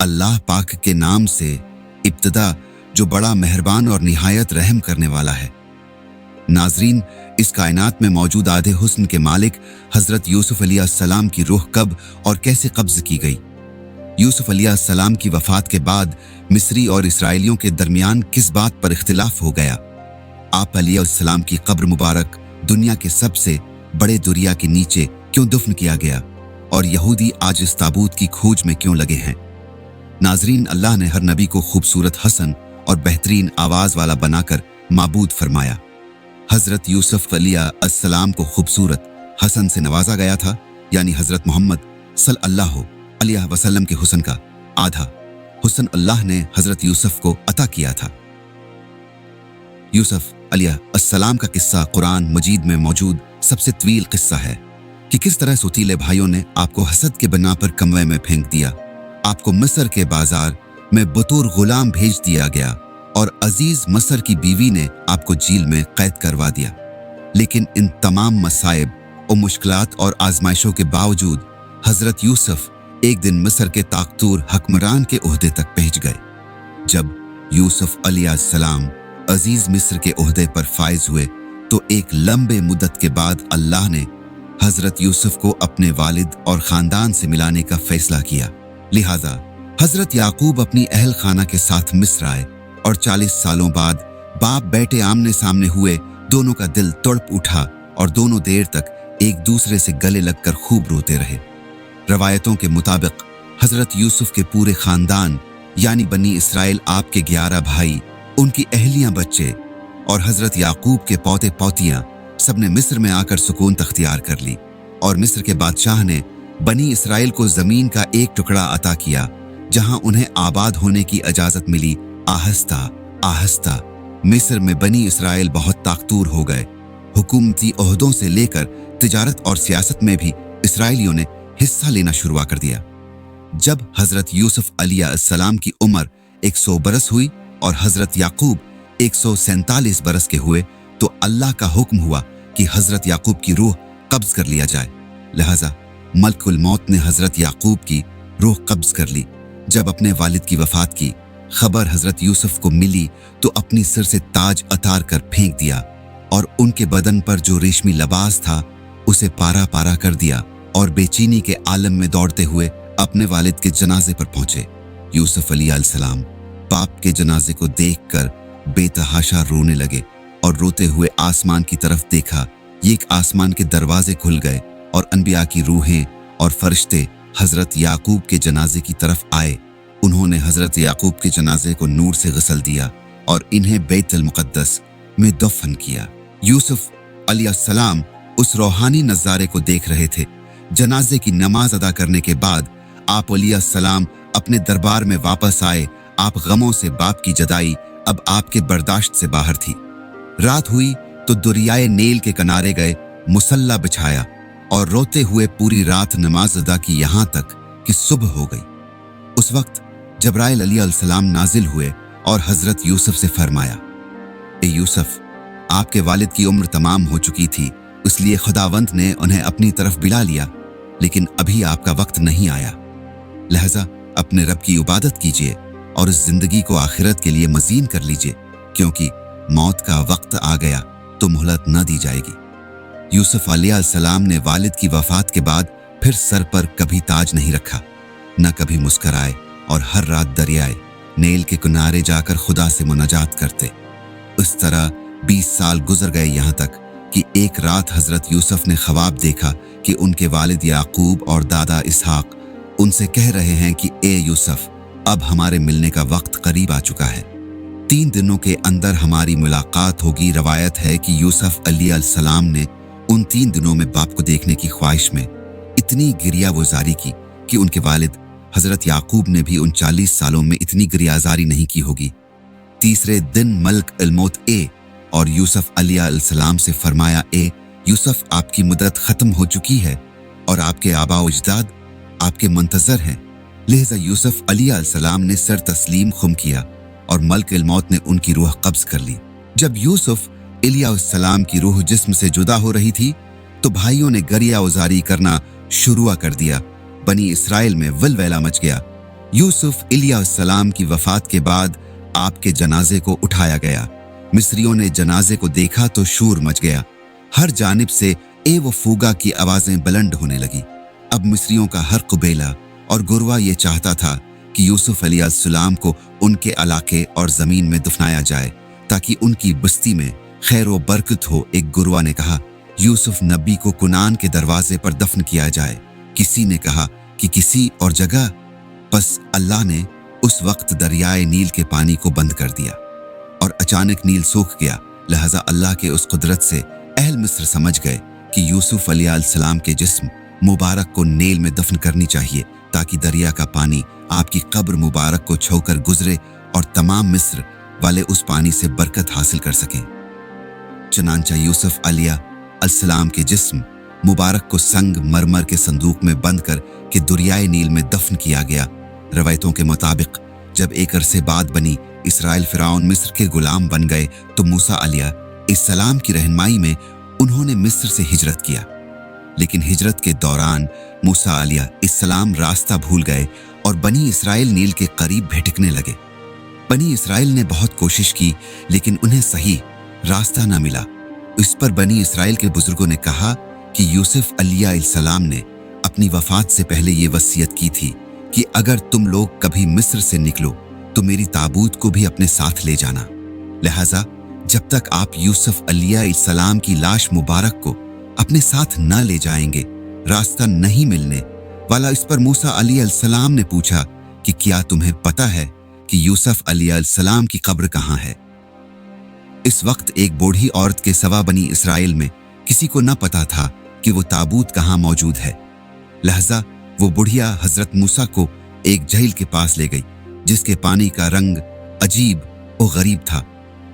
अल्लाह पाक के नाम से इब्तिदा जो बड़ा मेहरबान और निहायत रहम करने वाला है। नाजरीन, इस कायनात में मौजूद आधे हुस्न के मालिक हजरत यूसुफ अलैहिस्सलाम की रूह कब और कैसे कब्ज की गई? यूसुफ अलैहिस्सलाम की वफात के बाद मिस्री और इसराइलियों के दरमियान किस बात पर इख्तिलाफ हो गया? आप अलैहिस्सलाम की कब्र मुबारक दुनिया के सबसे बड़े दरिया के नीचे क्यों दफन किया गया और यहूदी आज इस ताबूत की खोज में क्यों लगे हैं? नाजरीन, अल्लाह ने हर नबी को खूबसूरत हसन और बेहतरीन आवाज वाला बनाकर माबूद फरमाया। हजरत यूसुफ अलैहिस्सलाम को खूबसूरत हसन से नवाजा गया था, यानी हजरत मोहम्मद सल्लल्लाहु अलैहि वसल्लम के हुस्न का आधा हुस्न अल्लाह ने हजरत यूसुफ को अता किया था। यूसुफ अलैहिस्सलाम का किस्सा कुरान मजीद में मौजूद सबसे तवील किस्सा है कि किस तरह सौतीले भाइयों ने आपको हसद के बना पर कमरे में फेंक दिया, आपको मिस्र के बाजार में बतौर गुलाम भेज दिया गया और अजीज मिस्र की बीवी ने आपको जेल में कैद करवा दिया। लेकिन इन तमाम मसाइब और मुश्किलात और आजमाइशों के बावजूद हजरत यूसुफ एक दिन मिस्र के ताकतूर हुक्मरान के ओहदे तक पहुंच गए। जब यूसुफ अलैहिस्सलाम अजीज मिस्र के ओहदे पर फायज हुए तो एक लंबे मुद्दत के बाद अल्लाह ने हजरत यूसुफ को अपने वालिद और खानदान से मिलाने का फैसला किया। लिहाजा हजरत याकूब अपनी अहल खाना के साथ मिस्र आए और 40 सालों बाद बाप बेटे आमने सामने हुए। दोनों का दिल तड़प उठा और दोनों देर तक एक दूसरे से गले लगकर खूब रोते रहे। रवायतों के मुताबिक हजरत यूसुफ के पूरे खानदान यानी बनी इसराइल, आपके 11 भाई, उनकी अहलियां, बच्चे और हजरत याकूब के पोते पोतियां सबने मिस्र में आकर सुकून तख्तियार कर ली और मिस्र के बादशाह ने बनी इसराइल को जमीन का एक टुकड़ा अता किया जहां उन्हें आबाद होने की इजाजत मिली। आहिस्ता आहिस्ता मिस्र में बनी इसराइल बहुत ताकतूर हो गए। हुकूमती ओहदों से लेकर तिजारत और सियासत में भी इसराइलियों ने हिस्सा लेना शुरू कर दिया। जब हजरत यूसुफ अलैहिस्सलाम की उम्र 100 बरस हुई और हजरत याकूब 147 बरस के हुए तो अल्लाह का हुक्म हुआ कि हजरत याकूब की रूह कब्ज कर लिया जाए। लिहाजा मलकुल मौत ने हजरत याकूब की रूह कब्ज कर ली। जब अपने वालिद की वफात की खबर हजरत यूसुफ को मिली तो अपनी सिर से ताज उतार कर फेंक दिया और उनके बदन पर जो रेशमी लिबास था उसे पारा पारा कर दिया और बेचैनी के आलम में दौड़ते हुए अपने वालिद के जनाजे पर पहुंचे। यूसुफ अलैहिस्सलाम बाप के जनाजे को देखकर बेतहाशा रोने लगे और रोते हुए आसमान की तरफ देखा। ये आसमान के दरवाजे खुल गए और अनबिया की रूहें और फरिश्ते हजरत याकूब के जनाजे की तरफ आए। उन्होंने हजरत याकूब के जनाजे को नूर से गसल दिया और इन्हें बैतुल मुक़द्दस में दफन किया। यूसुफ अलैहिस्सलाम उस रूहानी नज़ारे को देख रहे थे। जनाजे की नमाज अदा करने के बाद आप अलैहिस्सलाम अपने दरबार में वापस आए। आप गमों से बाप की जदाई अब आपके बर्दाश्त से बाहर थी। रात हुई तो दरियाए नील के किनारे गए, मुसल्ला बिछाया और रोते हुए पूरी रात नमाज अदा की, यहाँ तक कि सुबह हो गई। उस वक्त जब्राइल अलैहिस्सलाम नाजिल हुए और हजरत यूसुफ से फरमाया, ए यूसुफ, आपके वालिद की उम्र तमाम हो चुकी थी, इसलिए खुदावंद ने उन्हें अपनी तरफ बुला लिया, लेकिन अभी आपका वक्त नहीं आया। लिहाजा अपने रब की इबादत कीजिए और इस जिंदगी को आखिरत के लिए मज़ीन कर लीजिए, क्योंकि मौत का वक्त आ गया तो मोहलत न दी जाएगी। यूसुफ अलैहिस्सलाम ने वालिद की वफात के बाद फिर सर पर कभी ताज नहीं रखा, न कभी मुस्कराए और हर रात दरियाए नील के किनारे जाकर खुदा से मुनाजात करते। इस तरह 20 साल गुजर गए, यहाँ तक कि एक रात हजरत यूसुफ ने ख्वाब देखा कि उनके वालिद याकूब और दादा इसहाक उनसे कह रहे हैं कि ए यूसुफ, अब हमारे मिलने का वक्त करीब आ चुका है, 3 दिनों के अंदर हमारी मुलाकात होगी। रवायत है कि यूसुफ अलैहिस्सलाम ने उन 3 दिनों में बाप को देखने की ख्वाहिश में इतनी गिरियावजारी की कि उनके वालिद हजरत याकूब ने भी उन 40 सालों में इतनी गिरियाजारी नहीं की होगी। तीसरे दिन मलक अल-मौत और यूसुफ अलैहिस्सलाम से फरमाया, ए यूसुफ, आपकी मुद्दत खत्म हो चुकी है और आपके आबा व अजदाद आपके मुंतजर हैं। लिहाजा यूसुफ अलैहिस्सलाम ने सर तस्लीम खुम किया और मलक अल-मौत ने उनकी रूह कब्ज कर ली। जब यूसुफ अलैहिस्सलाम की रूह जिस्म से जुदा हो रही थी तो भाइयों ने गरिया उजारी करना शुरू कर दिया। बनी इसराइल में वलवला मच गया। यूसुफ अलैहिस्सलाम की वफात के बाद आपके जनाजे को उठाया गया। मिस्रियों ने जनाजे को देखा तो शोर मच गया। हर जानिब से ए व फूगा की आवाजें बुलंद होने लगी। अब मिस्रियों का हर कुबेला और गुरवा ये चाहता था कि यूसुफ अलैहिस्सलाम को उनके इलाके और जमीन में दफनाया जाए ताकि उनकी बस्ती में खैर व बरकत हो। एक गुरवा ने कहा, यूसुफ नबी को कुनान के दरवाजे पर दफन किया जाए। किसी ने कहा कि किसी और जगह। बस अल्लाह ने उस वक्त दरियाए नील के पानी को बंद कर दिया और अचानक नील सूख गया। लिहाजा अल्लाह के उस कुदरत से अहल मिस्र समझ गए कि यूसुफ अलैहिस्सलाम के जिस्म मुबारक को नील में दफन करनी चाहिए ताकि दरिया का पानी आपकी कब्र मुबारक को छूकर गुजरे और तमाम मिस्र वाले उस पानी से बरकत हासिल कर सकें। चनांचा यूसुफ अलैहिस्सलाम के जिस्म मुबारक को संग मरमर के संदूक में बंद कर के दरियाए नील में दफन किया गया। रवायतों के मुताबिक जब एक अरसे बाद बनी इसराइल फिरौन मिस्र के गुलाम बन गए तो मूसा अलैहिस्सलाम की रहनुमाई में उन्होंने मिस्र से हिजरत किया। लेकिन हिजरत के दौरान मूसा अलैहिस्सलाम रास्ता भूल गए और बनी इसराइल नील के करीब भटकने लगे। बनी इसराइल ने बहुत कोशिश की लेकिन उन्हें सही रास्ता न मिला। इस पर बनी इसराइल के बुजुर्गों ने कहा कि यूसुफ अलैहिस्सलाम ने अपनी वफात से पहले ये वसीयत की थी कि अगर तुम लोग कभी मिस्र से निकलो तो मेरी ताबूत को भी अपने साथ ले जाना। लिहाजा जब तक आप यूसुफ अलैहिस्सलाम की लाश मुबारक को अपने साथ न ले जाएंगे रास्ता नहीं मिलने वाला। इस पर मूसा अलैहिस्सलाम ने पूछा कि क्या तुम्हें पता है कि यूसुफ अलैहिस्सलाम की कब्र कहाँ है? इस वक्त एक बूढ़ी औरत के सवा बनी इसराइल में किसी को न पता था कि वो ताबूत कहाँ मौजूद है। लिहाजा वो बुढ़िया हजरत मूसा को एक झील के पास ले गई जिसके पानी का रंग अजीब और गरीब था।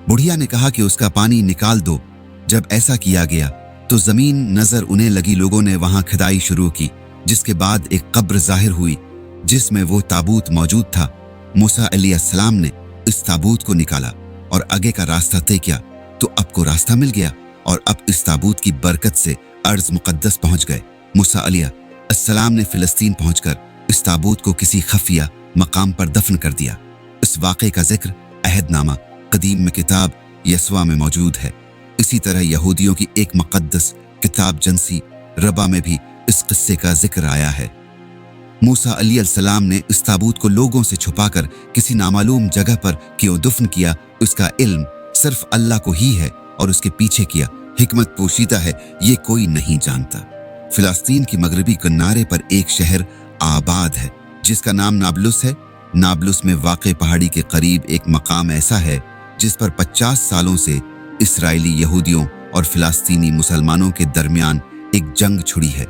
बुढ़िया ने कहा कि उसका पानी निकाल दो। जब ऐसा किया गया तो जमीन नजर उन्हें लगी। लोगों ने वहां खुदाई शुरू की जिसके बाद एक कब्र जाहिर हुई जिसमें वो ताबूत मौजूद था। मूसा अलैहिस्सलाम ने इस ताबूत को निकाला और आगे का रास्ता तय किया तो अब को रास्ता मिल गया और अब इस ताबूत की बरकत से अर्ज मुकद्दस पहुंच गए। मूसा अलैहिस्सलाम ने फिलिस्तीन पहुंचकर इस ताबूत को किसी खफिया मकाम पर दफन कर दिया। इस वाक़े का जिक्र अहदनामा कदीम में किताब यसवा में मौजूद है। इसी तरह यहूदियों की एक मुकद्दस किताब जंसी रबा में भी इस किस्से का जिक्र आया है। मूसा अलैहिस्सलाम ने इस ताबूत को लोगों से छुपाकर किसी नामालूम जगह पर क्यों दफन किया उसका इल्म सिर्फ अल्लाह को ही है और उसके पीछे किया हिकमत पोशीदा है ये कोई नहीं जानता। फिलिस्तीन की मगरबी किनारे पर एक शहर आबाद है जिसका नाम नाबलुस है। नाबलुस में वाक़े पहाड़ी के करीब एक मकाम ऐसा है जिस पर 50 सालों से इसराइली यहूदियों और फिलिस्तीनी मुसलमानों के दरमियान एक जंग छुड़ी है।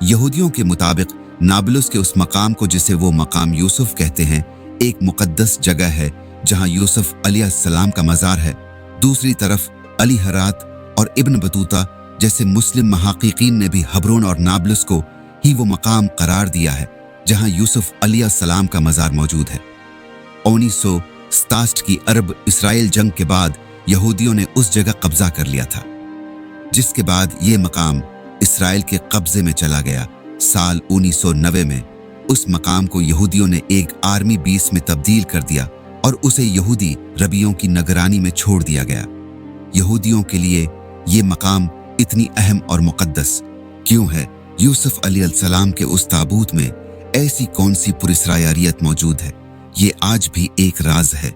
यहूदियों के मुताबिक नाबलुस के उस मकाम को जिसे वो मकाम यूसुफ कहते हैं एक मुकद्दस जगह है जहां यूसुफ अलैहिस्सलाम का मज़ार है। दूसरी तरफ अली हरात और इब्न बतूता जैसे मुस्लिम महक़ीक़ीन ने भी हब्रोन और नाबलुस को ही वो मकाम करार दिया है जहां यूसुफ अलैहिस्सलाम का मज़ार मौजूद है। 1967 की अरब इसराइल जंग के बाद यहूदियों ने उस जगह कब्जा कर लिया था जिसके बाद ये मकाम इसराइल के कब्जे में चला गया। साल 1990 में उस मकाम को यहूदियों ने एक आर्मी बेस में तब्दील कर दिया और उसे यहूदी रबियों की निगरानी में छोड़ दिया गया। यहूदियों के लिए ये मकाम इतनी अहम और मुकद्दस क्यों है? यूसुफ अलैहिस्सलाम के उस ताबूत में ऐसी कौन सी पुरस्रायारियत मौजूद है? ये आज भी एक राज है।